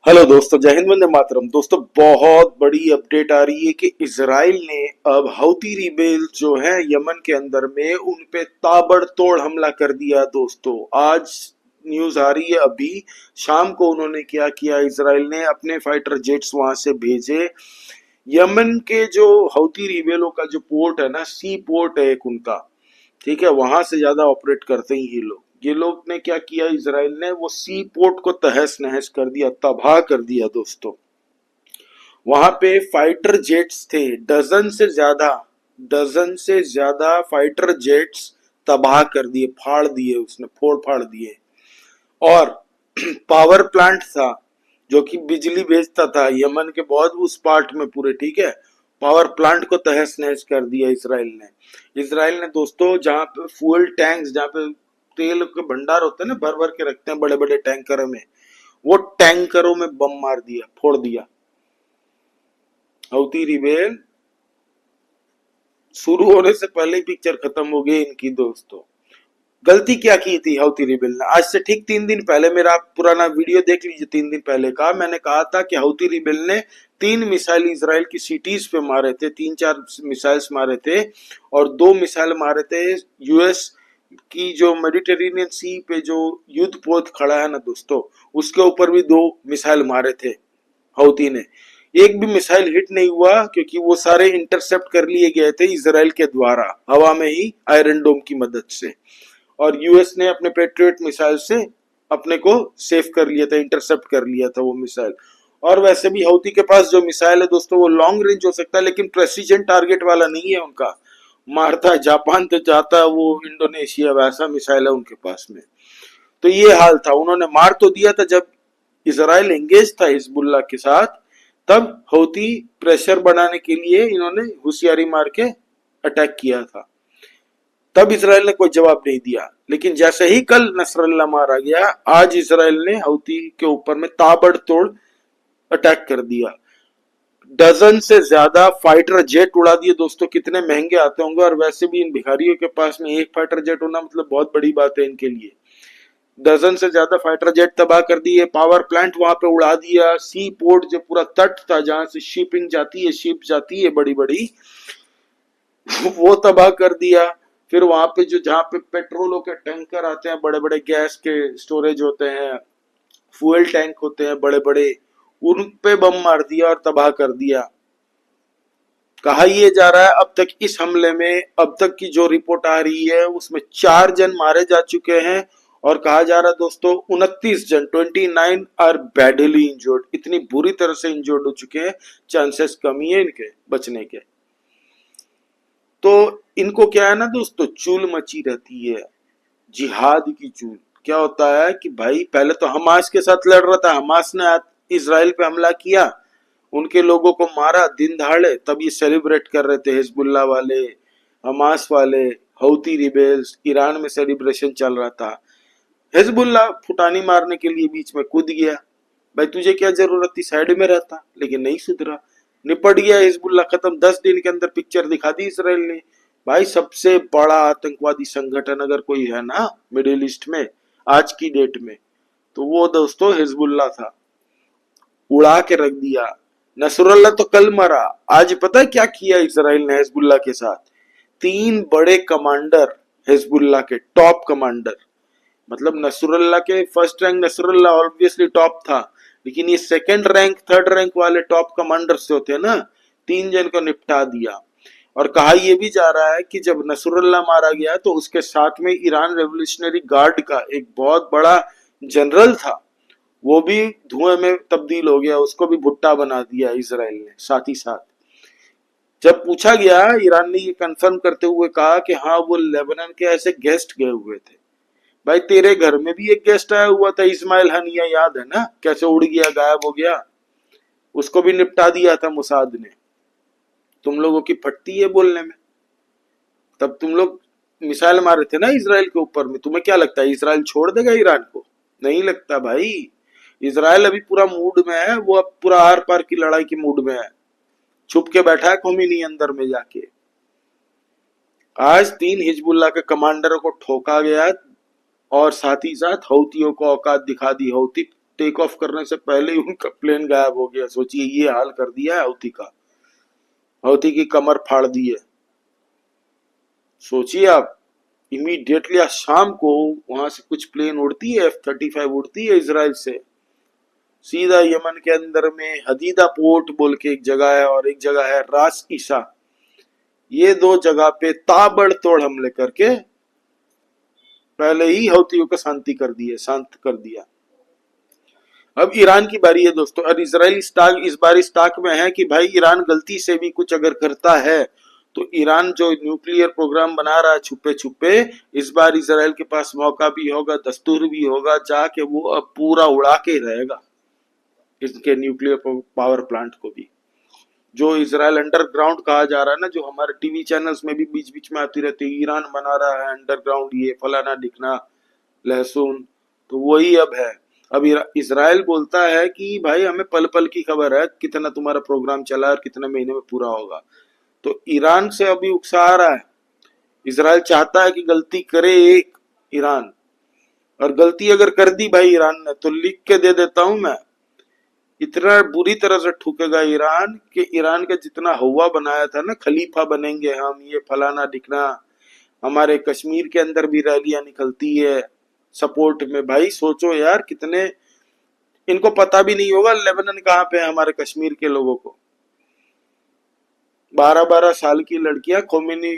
Hello दोस्तों, जय हिंद, वंदे मातरम। दोस्तों, बहुत बड़ी अपडेट आ रही है कि इजराइल ने अब हौती रिबेल जो है यमन के अंदर में उन पे ताबड़तोड़ हमला कर दिया। दोस्तों, आज न्यूज आ रही है, अभी शाम को उन्होंने क्या किया, इजराइल ने अपने फाइटर जेट्स वहां से भेजे। यमन के जो हौती रिबेलों का जो पोर्ट है ना, सी पोर्ट है एक उनका, ठीक है, वहां से ज्यादा ऑपरेट करते ही ये लोग ने क्या किया, इसराइल ने वो सी पोर्ट को तहस नहस कर दिया, तबाह कर दिया। दोस्तों, वहां पे फाइटर जेट्स थे, डजन से ज्यादा फाइटर जेट्स तबाह कर दिए, फाड़ दिए, उसने फोड़ फाड़ दिए। और पावर प्लांट था जो कि बिजली भेजता था यमन के बहुत उस पार्ट में पूरे, ठीक है, पावर प्लांट को तहस नहस कर दिया इसराइल ने दोस्तों, जहां पे फ्यूल टैंक्स, जहां पे तेल के भंडार होते हैं ना, भर भर के रखते हैं बड़े बड़े टैंकरों में, वो टैंकरों में बम मार दिया, फोड़ दिया। हौती रिबेल शुरू होने से पहले ही पिक्चर खत्म हो गई इनकी। दोस्तों, गलती क्या की थी हौती रिबेल ने? आज से ठीक 3 दिन पहले, मेरा आप पुराना वीडियो देख लीजिए, 3 दिन पहले का मैंने कहा था कि हौती रिबेल ने 3 मिसाइल इसराइल की सिटीज पे मारे थे, 3-4 मिसाइल्स मारे थे, और 2 मिसाइल मारे थे यूएस की जो मेडिटेरेनियन सी पे जो युद्ध पोत खड़ा है ना दोस्तों, उसके ऊपर भी 2 मिसाइल मारे थे हौती ने। एक भी मिसाइल हिट नहीं हुआ, क्योंकि वो सारे इंटरसेप्ट कर लिए गए थे इसराइल के द्वारा, हवा में ही आयरन डोम की मदद से। और यूएस ने अपने पेट्रियट मिसाइल से अपने को सेव कर लिया था, इंटरसेप्ट कर लिया था वो मिसाइल। और वैसे भी हौती के पास जो मिसाइल है दोस्तों, वो लॉन्ग रेंज हो सकता है, लेकिन प्रेसिजन टारगेट वाला नहीं है उनका। मारता है जापान तो जाता है वो इंडोनेशिया, वैसा मिसाइल है उनके पास में। तो ये हाल था, उन्होंने मार तो दिया था जब इसराइल एंगेज था हिजबुल्लाह के साथ, तब हौती प्रेशर बढ़ाने के लिए इन्होंने होशियारी मार के अटैक किया था, तब इसराइल ने कोई जवाब नहीं दिया। लेकिन जैसे ही कल नसरल्ला मारा गया, आज इसराइल ने हौती के ऊपर में ताबड़तोड़ अटैक कर दिया। डजन से ज्यादा फाइटर जेट उड़ा दिए दोस्तों। कितने महंगे आते होंगे, और वैसे भी इन भिखारियों के पास में एक फाइटर जेट होना मतलब बहुत बड़ी बात है इनके लिए। डजन से ज्यादा फाइटर जेट तबाह कर दिए, पावर प्लांट वहां पे उड़ा दिया, सी पोर्ट जो पूरा तट था जहां से शिपिंग जाती है, शिप जाती है बड़ी बड़ी, वो तबाह कर दिया। फिर वहां पे जो, जहां पे पेट्रोलों के टैंकर आते हैं, बड़े बड़े गैस के स्टोरेज होते हैं, फ्यूल टैंक होते हैं बड़े बड़े, उन पे बम मार दिया और तबाह कर दिया। कहा यह जा रहा है अब तक इस हमले में, अब तक की जो रिपोर्ट आ रही है उसमें 4 जन मारे जा चुके हैं, और कहा जा रहा है दोस्तों 29 जन, 29 आर बैडली इंजर्ड, इतनी बुरी तरह से इंजर्ड हो चुके हैं, चांसेस कम ही है इनके बचने के। तो इनको क्या है ना दोस्तों, चूल मची रहती है, जिहाद की चूल। क्या होता है कि भाई, पहले तो हमास के साथ लड़ रहा था, हमास ने इसराइल पे हमला किया, उनके लोगों को मारा दिन दहाड़े, तब ये सेलिब्रेट कर रहे थे हिजबुल्लाह वाले, हमास वाले, हौती रिबेल्स, ईरान में सेलिब्रेशन चल रहा था। हिजबुल्लाह फुटानी मारने के लिए बीच में कूद गया, भाई तुझे क्या जरूरत थी, साइड में रहता, लेकिन नहीं सुधरा, निपट गया हिजबुल्लाह, खत्म। 10 दिन के अंदर पिक्चर दिखा दी इसराइल ने। भाई, सबसे बड़ा आतंकवादी संगठन अगर कोई है ना मिडिल ईस्ट में आज की डेट में, तो वो दोस्तों हिजबुल्लाह था, उड़ा के रख दिया। नसरुल्लाह तो कल मरा, आज पता है क्या किया इसराइल ने हिजबुल्लाह के साथ? 3 बड़े कमांडर, हिजबुल्लाह के टॉप कमांडर, मतलब नसरुल्लाह के first rank, Nasrallah obviously top था, लेकिन ये सेकंड रैंक, थर्ड रैंक वाले टॉप कमांडर से होते हैं ना, 3 जन को निपटा दिया। और कहा यह भी जा रहा है कि जब नसरुल्लाह मारा गया तो उसके साथ में ईरान रेवोल्यूशनरी गार्ड का एक बहुत बड़ा जनरल था, वो भी धुएं में तब्दील हो गया, उसको भी भुट्टा बना दिया इसराइल ने साथ ही साथ। जब पूछा गया, ईरान ने ये कंफर्म करते हुए कहा कि हाँ, वो लेबनान के ऐसे गेस्ट गए हुए थे। भाई, तेरे घर में भी एक गेस्ट आया हुआ था, इस्माइल हनिया, याद है ना, कैसे उड़ गया, गायब हो गया, उसको भी निपटा दिया था मुसाद ने। तुम लोगों की फटती है बोलने में, तब तुम लोग मिसाइल मारे थे ना इसराइल के ऊपर में। तुम्हें क्या लगता है इसराइल छोड़ देगा ईरान को? नहीं लगता भाई। इसराइल अभी पूरा मूड में है, वो अब पूरा आर पार की लड़ाई के मूड में है, छुप के बैठा है खोमेनी अंदर में जाके। आज 3 हिजबुल्लाह के कमांडरों को ठोका गया, और साथ ही साथ हौतियों को औकात दिखा दी। हौती टेक ऑफ करने से पहले ही उनका प्लेन गायब हो गया। सोचिए ये हाल कर दिया है हouthi का, हouthi की कमर फाड़ दी है। सोचिए आप, इमीडिएटली आज शाम को वहां से कुछ प्लेन उड़ती है, F-35 उड़ती है इजराइल से, सीधा यमन के अंदर में हदीदा पोर्ट बोल के एक जगह है और एक जगह है रास ईसा, ये दो जगह पे ताबड़तोड़ हमले करके पहले ही हौतियों को शांत कर दिया। अब ईरान की बारी है दोस्तों, और इजराइल इस बार स्टॉक में है कि भाई ईरान गलती से भी कुछ अगर करता है तो ईरान जो न्यूक्लियर प्रोग्राम बना रहा है छुपे छुपे, इस बार इजराइल के पास मौका भी होगा, दस्तूर भी होगा, जाके वो अब पूरा उड़ा के रहेगा इसके न्यूक्लियर पावर प्लांट को भी। जो इजराइल अंडरग्राउंड कहा जा रहा है ना, जो हमारे टीवी चैनल्स में भी बीच बीच में आती रहती है, ईरान बना रहा है अंडरग्राउंड, ये फलाना दिखना लहसुन, तो वही अब है। अब इजराइल बोलता है कि भाई हमें पल पल की खबर है, कितना तुम्हारा प्रोग्राम चला और कितने महीने में पूरा होगा। तो ईरान से अभी उकसा रहा है, इजराइल चाहता है कि गलती करे एक ईरान, और गलती अगर कर दी भाई ईरान ने तो लिख के दे देता हूं मैं, इतना बुरी तरह से ठुकेगा ईरान कि ईरान का जितना हवा बनाया था ना, खलीफा बनेंगे हम, ये फलाना दिखना, हमारे कश्मीर के अंदर भी रैलियां निकलती है सपोर्ट में। भाई सोचो यार, कितने इनको पता भी नहीं होगा लेबनान कहाँ पे है हमारे कश्मीर के लोगों को। 12-12 साल की लड़कियां खोमेनी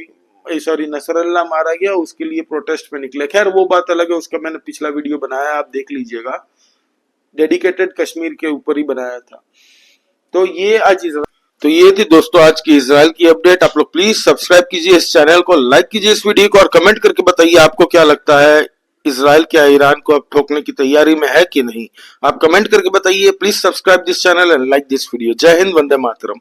नसरल्ला मारा गया, उसके लिए प्रोटेस्ट में निकले। खैर वो बात अलग है, उसका मैंने पिछला वीडियो बनाया, आप देख लीजिएगा, डेडिकेटेड कश्मीर के ऊपर ही बनाया था। तो ये थी दोस्तों आज की इजराइल की अपडेट। आप लोग प्लीज सब्सक्राइब कीजिए इस चैनल को, लाइक कीजिए इस वीडियो को, और कमेंट करके बताइए आपको क्या लगता है, इजराइल क्या ईरान को अब ठोकने की तैयारी में है कि नहीं। आप कमेंट करके बताइए। Please subscribe this channel and like this video. जय हिंद, वंदे मातरम।